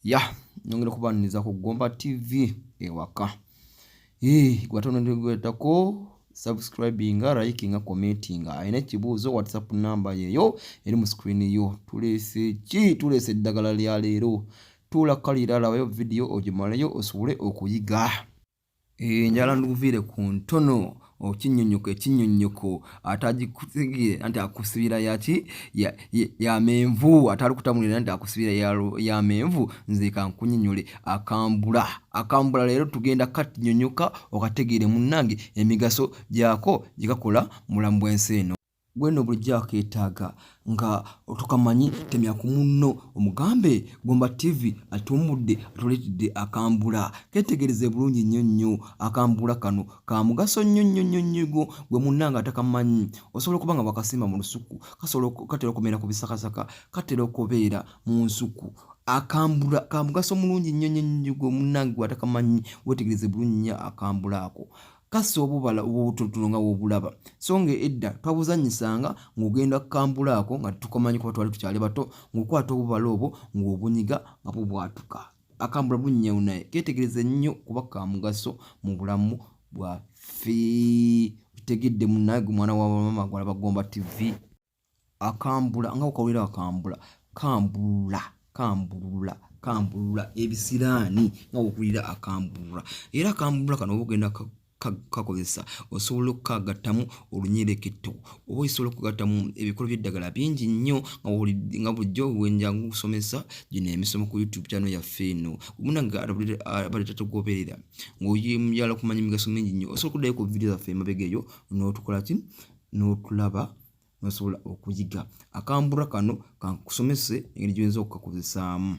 Ya, nyongera kubaniriza ku Gomba TV ewaka. Gwatono ndigwetako subscribinga, likinga, commentinga. Ayina ekibuuzo WhatsApp number yeyo eri mu screen yo. Tulese eddagala lya leero. Tulakalira lawayo video ogimaleyo osobole okuyiga. Njala nduvire ku ntono ekinyonyoko atagikutegere anti akusibira yaki ya menvu atali kutamulira anti akusibira ya menvu nze kankunyinyole akambula leero tugenda katinyonyoka okategere munnange emigaso gyako gikakola mulamu bw'ensi eno. Gweno bulijja keetaaga nga otukamanyi temya ku munno omugambe Gomba TV atumudde atuletedde akambula. Ketegereze bulungi nnyo akambula kano ka mugaso nnyo gwe munnanga atakamanyi. Osobola okuba nga wakasimba mu lusuku, katera okumera ku bisakasaka, katera okubeera mu nsuku. Akambula ka mugaso mulungi nnyo gwe munnanga atakamanyi. Wetegereze bulungi akambula ako. Kasi obubala obutono nga obulaba songa edda twabuzanyisanga ng'ogenda kukambula ako nga tukomanyi kuba twali tukyali bato ng'okwata obubala obwo ng'obunyiga nga bubwatuka. Akambula bunnyo naye ketegereze nnyo kuba ka mugaso mu bulamu bwaffe. Tegedde munnange mwana wa mama gwalaba Gomba TV. Akambula nga okawulira akambula kambulula ebisiraani nga okulira akambula. Era akambula kano obugenda kakozesa osobola okukagattamu olunyereketo oba osobola okugatamu ebikolo by'eddagala bingi nnyo nga bulijjo wenja kusomesa gino emisomo ku YouTube channel yaffe eno. Munnange abadde tatugoberera ng'oyala okumanya emigaso mingi nnyo osobola okuddayo ku video zaffe emabega eyo n'otukola ki n'otulaba n'osobola okuyiga. Akambula kano kankusomese engeri gy'oyinza okukakozesaamu.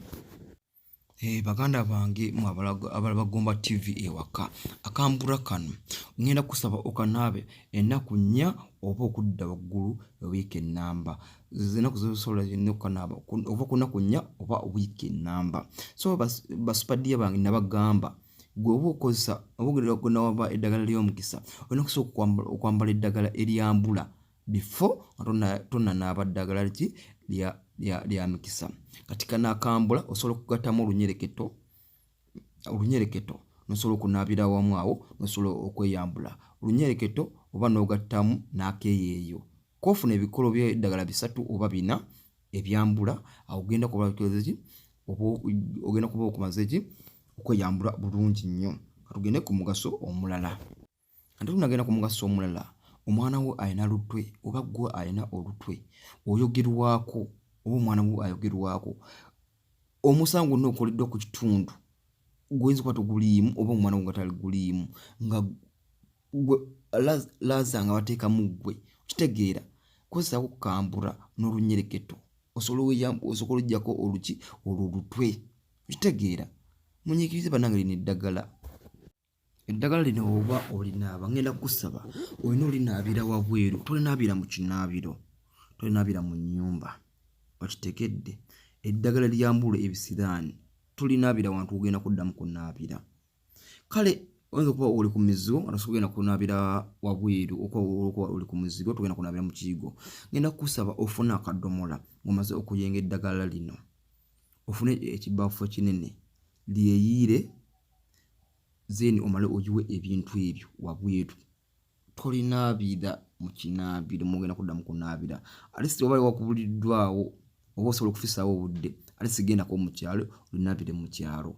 Baganda bange mu abalaba Gomba TV ewaka. Akambula kano ngenda kusaba okanaabe ennaku 4 oba okudda waggulu week ennamba. Zinaku zosobola nnyo okanaaba oba ku nnaku 4 oba week ennamba. So basupaddiya bange nabagamba gwe oba okozesa oba waba eddagala ly'omukisa olina kusooka okwambala eddagala eryambula before tonnanaaba ddagala ki lya mikisa. Katika n'akambula osobola okugatamu olunyereketo nosobola okunaabira wamu awo nosobola okweyambula olunyereketo oba n'ogattamu n'akeeyeeyo. Kofuna ebikolo by'eddagala 3 oba 4 ebyambula awo ogenda kuba okumaze ki okweyambula bulungi nnyo. Katugende ku mugaso omulala. Ate tunagenda ku mugaso omulala. Omwana wo ayina lutwe oba gwe ayina olutwe oyogerwako oba omwana wo ayogerwako omusango n'okoleddwa ku kitundu gw'oyinza kuba toguliimu oba omwana wo nga tali guliimu nga gwe laza nga bateekamu ggwe kitegeera kozesa kukambula n'olunyereketo osobola okuggyako olwo olutwe kitegeera. Munyiikirize bannange lino eddagala lino oba olinaaba ngenda kusaba olina olinaabira wabweru tolinaabira mu kinaabiro tolinaabira mu nnyumba okitegedde. Eddagala lyambula ebisiraani tolinaabira wantu ogenda kuddamu kunaabira. Kale oyinza okuba oli ku mizigo nga tosobola kunaabira wabweru okuba oli ku mizigo togenda kunaabira mu kiyigo. Ngenda kusaba ofune akadomola ng'omaze okuyenga eddagala lino ofune ekibaafu ekinene lyeyiire zeni omale ogiwe ebintu ebyo wabweru tolinaabira mu kinaabiro mugenda kuddamu kunaabira. Ate si oba wakubuliddwawo oba osobola okufisaawo obudde ate sigendako mu kyalo olinaabire mu kyalo.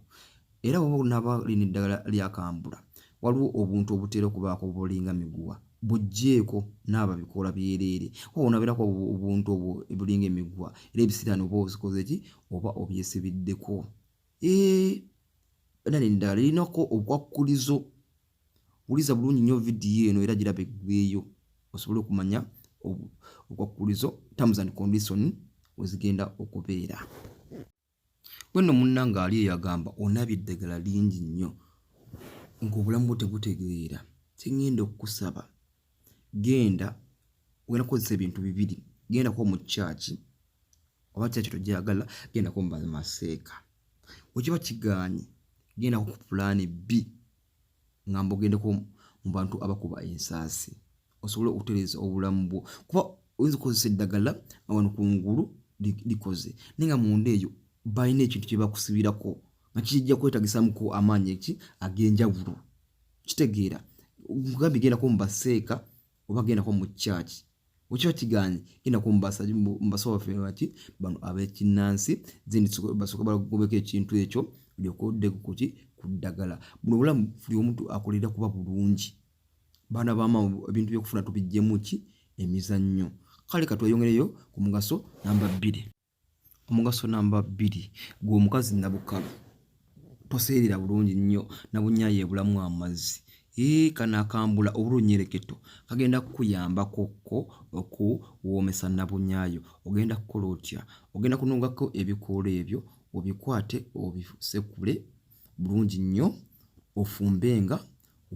Era oba onaaba lino eddagala lyakambula waliwo obuntu obutera okubaako obulinga miguwa buggyeko naaba bikoola byereere oba onaabirako obuntu obwo bulinga emiguwa era ebisiraani oba ozikoze ki oba obyesibiddeko. Nali eddagala lirinako obukwakkulizo. Wuliza bulungi nnyo vidiyo eno era girabe eggweeyo osobole okumanya obukwakkulizo terms and condition wezigenda okubeera. Wenno munnange ali eyagamba onaabye eddagala lingi nnyo ng'obulamu bwo tebutegeera kingenda okukusaba genda ogenda kukozesa ebintu 2. Gendako mu kyaki oba kyaki togyagala gendako mu maseeka. Wekiba kigaanye gendako ku pulaani B ngamba ogendeko mu bantu abakuba ensaasi osobole okutereeza obulamu bwo kuba oyinza okukozesa eddagala nga wano kungulu likoze naye nga munda eyo bayina ekintu kye bakusibirako nga kijja kwetagisamuko amaanyi eki ag'enjawulo. Kitegeera mugambi gendako mu baseeka oba gendako mu church okiba kiganye gendako mu basawo baffe baki bano ab'ekinnansi zindi basooka balagobeko ekintu ekyo lyokoddeko kuki ku ddagala. Buno obulamu buli omuntu akolera kuba bulungi. Baana b'amaama ebintu by'okufuna tubijjemu ki emizannyo. Kale katweyongereyo ku mugaso namba 2. Omugaso namba 2 gwe omukazi nabukalu toseerera bulungi nnyo nabunyaayo ebulamu amazzi. Kano akambula obulunyereketo kagenda kukuyambako okuwoomesa nabunyaayo. Ogenda kukola otya? Ogenda kunongako ebikoola ebyo obikwate obisekule bulungi nnyo ofumbenga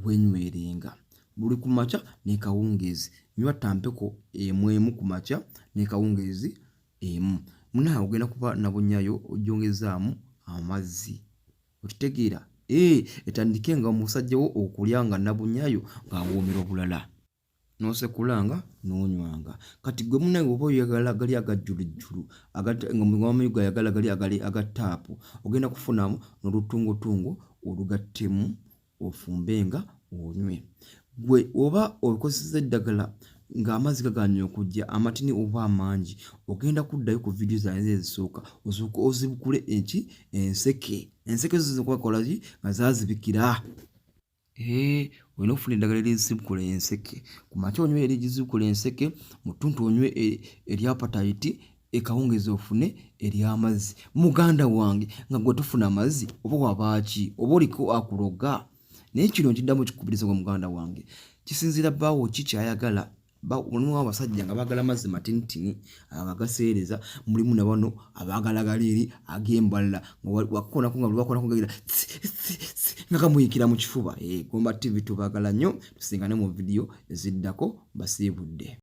wenywerenga. Buli ku makya ne kawungeezi nywa tampeko emu ku makya ne kawungeezi emu. Munaawe ogenda kuba nabunyaayo ojongezaamu amazzi. Okitegeera etandike nga omusajja wo okulya nga nabunyaayo ng'awoomera obulala n'osekulanga n'onywanga. Kati gwe munaawe oba oyagala gali agajjulujjulu nga muwamayo gayagala gali agataapu ogenda kufunamu n'olutungotungo olugattemu ofumbenga onywe. Gwe oba okozesa eddagala ng'amazzi gaganye okujja amatini oba amangi ogenda kuddayo ku vidiyo zange ezisooka osooka ozibukule enseke zo zikwakola ki nga zaazibikira. Olina okufuna eddagala erizibukula enseke ku makya onywe erizibukula enseke mu ttuntu onywe eryapatayiti ekawungeezi ofune ery'amazzi. Muganda wange nga gwe tufuna amazzi oba wabaaki oba oliko akuloga. Naye kino nkiddamu kikubiriza gwe muganda wange kisinziira bbaawo ki kyayagala. Mulimu abasajja nga baagala amazzi matinitini agaseereza, mulimu na bano abaagala gali eri ag'embalala wakonako nga buli wakonako gagira nga kamuyikira mu kifuba. Gomba TV tubaagala nnyo, tusingane mu vidiyo eziddako. Basiibudde.